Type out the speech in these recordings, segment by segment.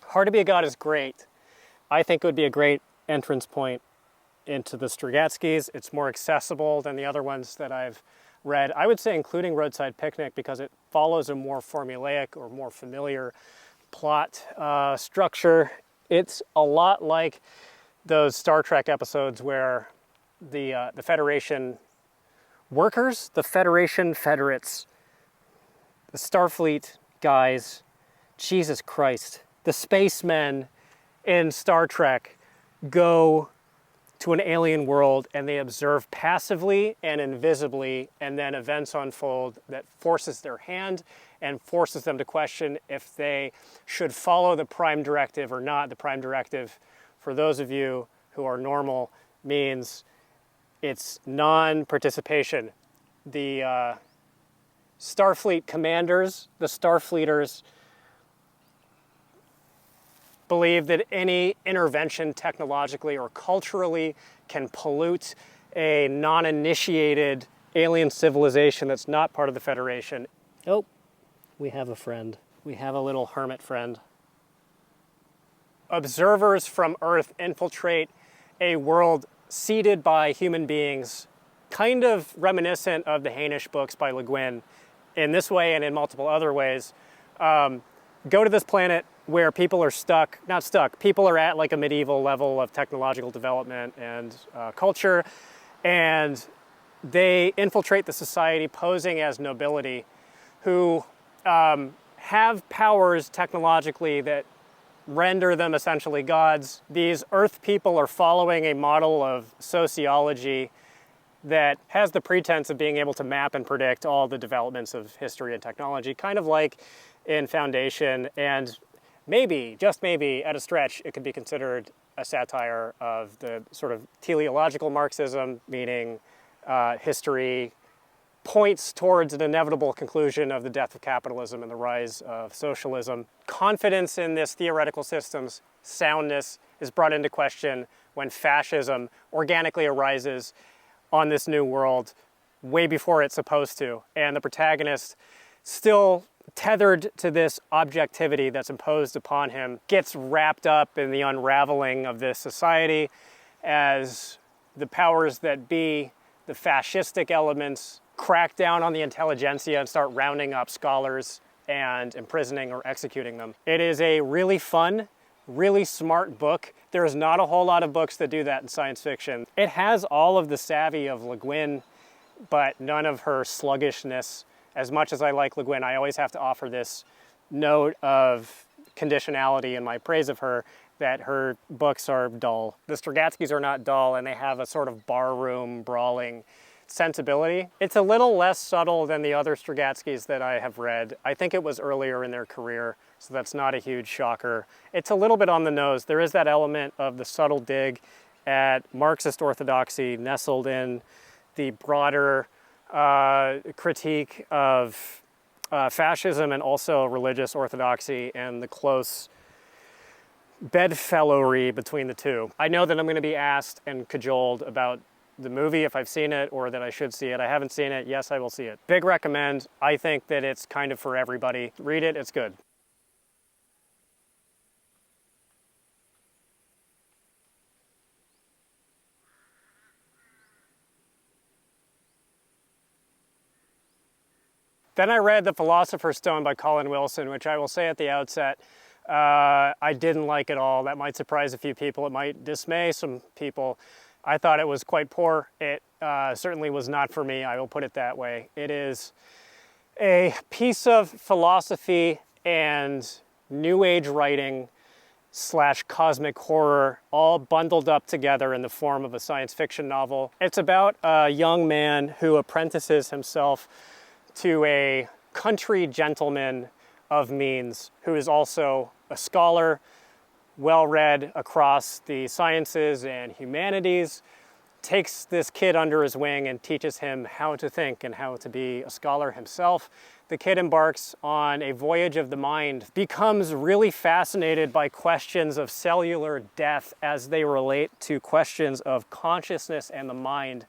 Hard to be a god is great. I think it would be a great entrance point into the Strugatskys. It's more accessible than the other ones that I've read. I would say including Roadside Picnic because it follows a more formulaic or more familiar plot structure. It's a lot like those Star Trek episodes where the Federation workers, the Federation Federates, the Starfleet guys, Jesus Christ, the spacemen in Star Trek go to an alien world and they observe passively and invisibly, and then events unfold that forces their hand and forces them to question if they should follow the Prime Directive or not. The Prime Directive, for those of you who are normal, means it's non-participation. The Starfleet commanders, the Starfleeters, believe that any intervention technologically or culturally can pollute a non-initiated alien civilization that's not part of the Federation. Oh, we have a friend. We have a little hermit friend. Observers from Earth infiltrate a world seeded by human beings, kind of reminiscent of the Hainish books by Le Guin in this way and in multiple other ways. Go to this planet where people are not stuck, people are at like a medieval level of technological development and culture, and they infiltrate the society posing as nobility who have powers technologically that render them essentially gods. These Earth people are following a model of sociology that has the pretense of being able to map and predict all the developments of history and technology, kind of like in Foundation, and maybe, just maybe, at a stretch, it could be considered a satire of the sort of teleological Marxism, meaning history points towards an inevitable conclusion of the death of capitalism and the rise of socialism. Confidence in this theoretical system's soundness is brought into question when fascism organically arises on this new world way before it's supposed to. And the protagonist, still tethered to this objectivity that's imposed upon him, gets wrapped up in the unraveling of this society as the powers that be, the fascistic elements, crack down on the intelligentsia and start rounding up scholars and imprisoning or executing them. It is a really fun, really smart book. There's not a whole lot of books that do that in science fiction. It has all of the savvy of Le Guin, but none of her sluggishness. As much as I like Le Guin, I always have to offer this note of conditionality in my praise of her, that her books are dull. The Strugatskys are not dull, and they have a sort of barroom brawling sensibility. It's a little less subtle than the other Strugatskys that I have read. I think it was earlier in their career, so that's not a huge shocker. It's a little bit on the nose. There is that element of the subtle dig at Marxist orthodoxy nestled in the broader critique of fascism and also religious orthodoxy and the close bedfellowy between the two. I know that I'm going to be asked and cajoled about the movie if I've seen it or that I should see it. I haven't seen it. Yes, I will see it. Big recommend. I think that it's kind of for everybody. Read it. It's good. Then I read The Philosopher's Stone by Colin Wilson, which I will say at the outset, I didn't like at all. That might surprise a few people. It might dismay some people. I thought it was quite poor. It certainly was not for me. I will put it that way. It is a piece of philosophy and New Age writing / cosmic horror all bundled up together in the form of a science fiction novel. It's about a young man who apprentices himself to a country gentleman of means who is also a scholar, well-read across the sciences and humanities, takes this kid under his wing and teaches him how to think and how to be a scholar himself. The kid embarks on a voyage of the mind, becomes really fascinated by questions of cellular death as they relate to questions of consciousness and the mind.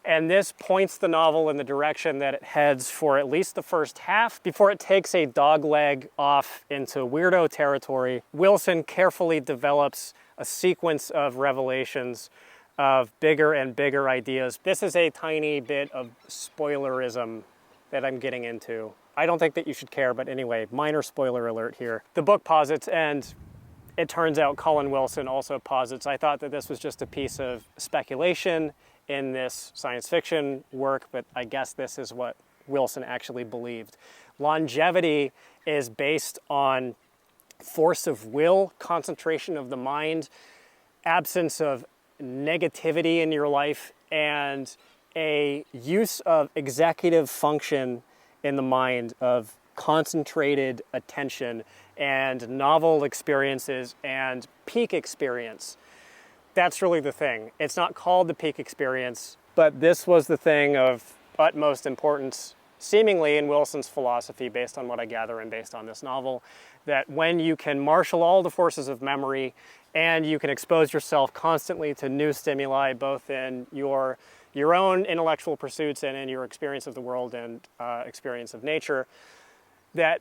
And this points the novel in the direction that it heads for at least the first half before it takes a dogleg off into weirdo territory. Wilson carefully develops a sequence of revelations of bigger and bigger ideas. This is a tiny bit of spoilerism that I'm getting into. I don't think that you should care, but anyway, minor spoiler alert here. The book posits, and it turns out Colin Wilson also posits. I thought that this was just a piece of speculation in this science fiction work, but I guess this is what Wilson actually believed. Longevity is based on force of will, concentration of the mind, absence of negativity in your life, and a use of executive function in the mind of concentrated attention and novel experiences and peak experience. That's really the thing. It's not called the peak experience, but this was the thing of utmost importance, seemingly in Wilson's philosophy, based on what I gather and based on this novel, that when you can marshal all the forces of memory and you can expose yourself constantly to new stimuli, both in your own intellectual pursuits and in your experience of the world and experience of nature, that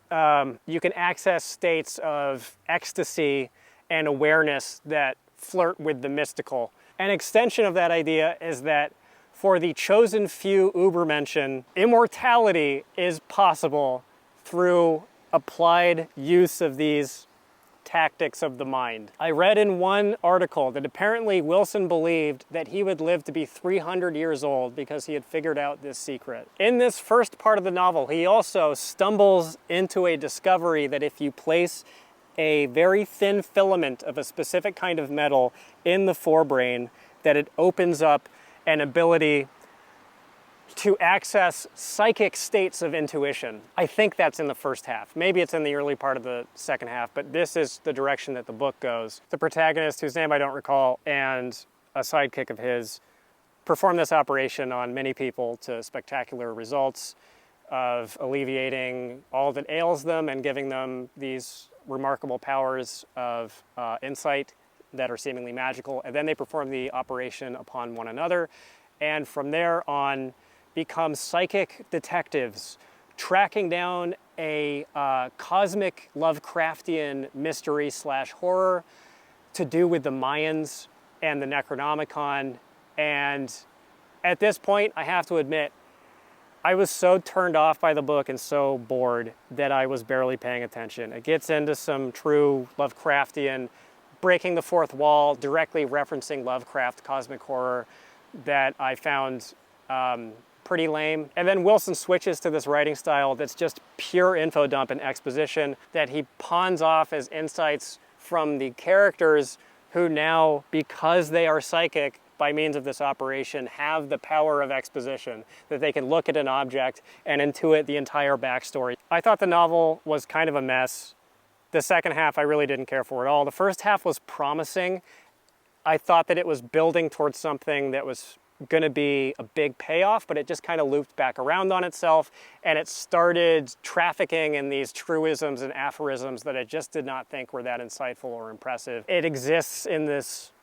you can access states of ecstasy and awareness that flirt with the mystical. An extension of that idea is that for the chosen few Ubermenschen, immortality is possible through applied use of these tactics of the mind. I read in one article that apparently Wilson believed that he would live to be 300 years old because he had figured out this secret. In this first part of the novel, he also stumbles into a discovery that if you place a very thin filament of a specific kind of metal in the forebrain, that it opens up an ability to access psychic states of intuition. I think that's in the first half. Maybe it's in the early part of the second half, but this is the direction that the book goes. The protagonist, whose name I don't recall, and a sidekick of his, perform this operation on many people to spectacular results of alleviating all that ails them and giving them these remarkable powers of insight that are seemingly magical. And then they perform the operation upon one another, and from there on become psychic detectives, tracking down a cosmic Lovecraftian mystery / horror to do with the Mayans and the Necronomicon. And at this point, I have to admit, I was so turned off by the book and so bored that I was barely paying attention. It gets into some true Lovecraftian, breaking the fourth wall, directly referencing Lovecraft cosmic horror that I found pretty lame. And then Wilson switches to this writing style that's just pure info dump and exposition that he pawns off as insights from the characters who now, because they are psychic by means of this operation, have the power of exposition, that they can look at an object and intuit the entire backstory. I thought the novel was kind of a mess. The second half I really didn't care for at all. The first half was promising. I thought that it was building towards something that was going to be a big payoff, but it just kind of looped back around on itself, and it started trafficking in these truisms and aphorisms that I just did not think were that insightful or impressive. It exists in this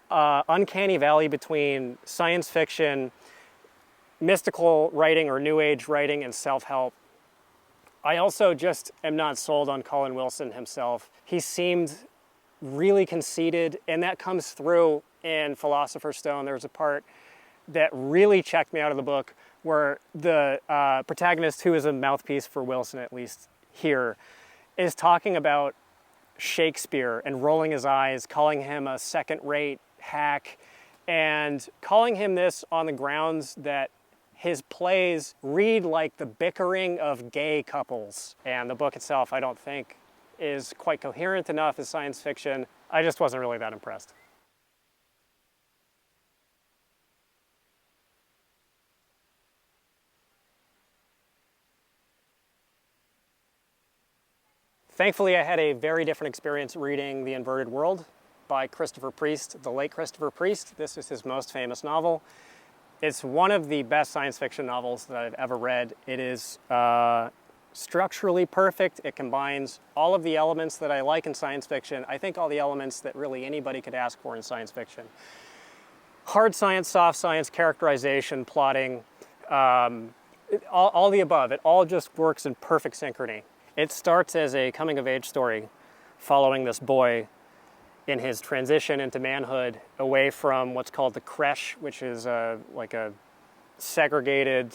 uncanny valley between science fiction, mystical writing or new age writing, and self-help. I also just am not sold on Colin Wilson himself. He seemed really conceited, and that comes through in Philosopher's Stone. There's a part that really checked me out of the book where the protagonist, who is a mouthpiece for Wilson, at least here, is talking about Shakespeare and rolling his eyes, calling him a second-rate hack, and calling him this on the grounds that his plays read like the bickering of gay couples. And the book itself, I don't think, is quite coherent enough as science fiction. I just wasn't really that impressed. Thankfully, I had a very different experience reading The Inverted World by Christopher Priest, the late Christopher Priest. This is his most famous novel. It's one of the best science fiction novels that I've ever read. It is structurally perfect. It combines all of the elements that I like in science fiction. I think all the elements that really anybody could ask for in science fiction. hard science, soft science, characterization, plotting, all the above. It all just works in perfect synchrony. It starts as a coming-of-age story following this boy in his transition into manhood away from what's called the creche, which is like a segregated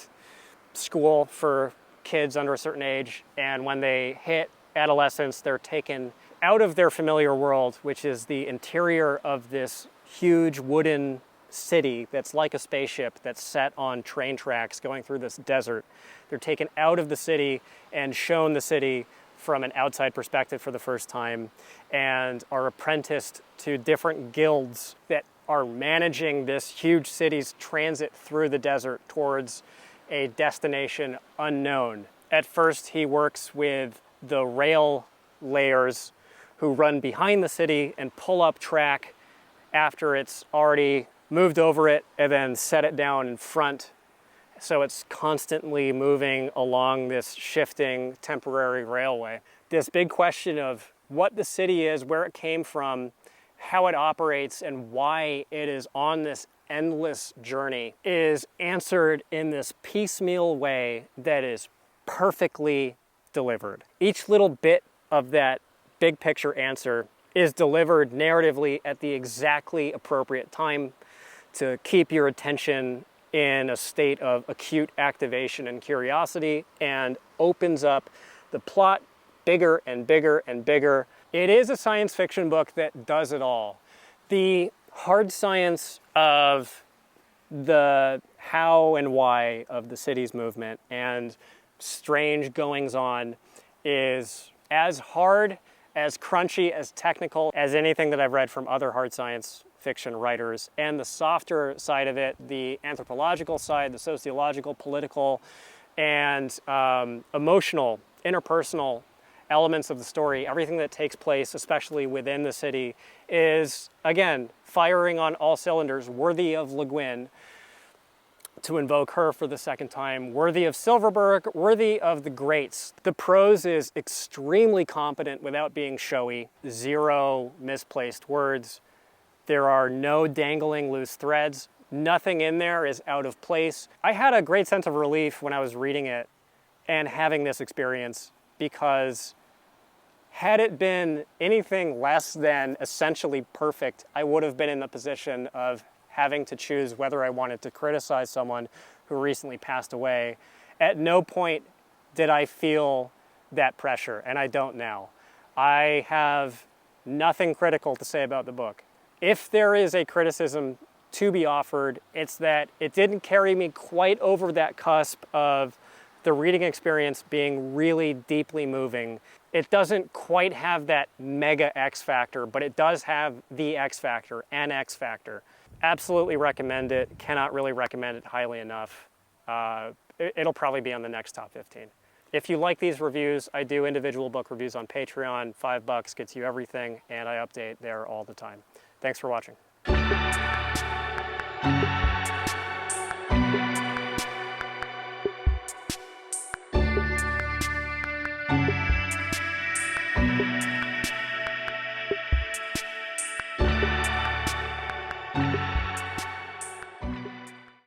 school for kids under a certain age. And when they hit adolescence, they're taken out of their familiar world, which is the interior of this huge wooden city that's like a spaceship that's set on train tracks going through this desert. They're taken out of the city and shown the city from an outside perspective for the first time, and are apprenticed to different guilds that are managing this huge city's transit through the desert towards a destination unknown. At first, he works with the rail layers who run behind the city and pull up track after it's already moved over it and then set it down in front. So it's constantly moving along this shifting temporary railway. This big question of what the city is, where it came from, how it operates, and why it is on this endless journey is answered in this piecemeal way that is perfectly delivered. Each little bit of that big picture answer is delivered narratively at the exactly appropriate time to keep your attention in a state of acute activation and curiosity, and opens up the plot bigger and bigger and bigger. It is a science fiction book that does it all. The hard science of the how and why of the city's movement and strange goings on is as hard, as crunchy, as technical as anything that I've read from other hard science fiction writers. And the softer side of it, the anthropological side, the sociological, political, and emotional, interpersonal elements of the story, everything that takes place, especially within the city, is, again, firing on all cylinders, worthy of Le Guin, to invoke her for the second time, worthy of Silverberg, worthy of the greats. The prose is extremely competent without being showy, zero misplaced words. There are no dangling loose threads. Nothing in there is out of place. I had a great sense of relief when I was reading it and having this experience, because had it been anything less than essentially perfect, I would have been in the position of having to choose whether I wanted to criticize someone who recently passed away. At no point did I feel that pressure, and I don't now. I have nothing critical to say about the book. If there is a criticism to be offered, it's that it didn't carry me quite over that cusp of the reading experience being really deeply moving. It doesn't quite have that mega X factor, but it does have the X factor, an X factor. Absolutely recommend it. Cannot really recommend it highly enough. It'll probably be on the next top 15. If you like these reviews, I do individual book reviews on Patreon. $5 gets you everything, and I update there all the time. Thanks for watching.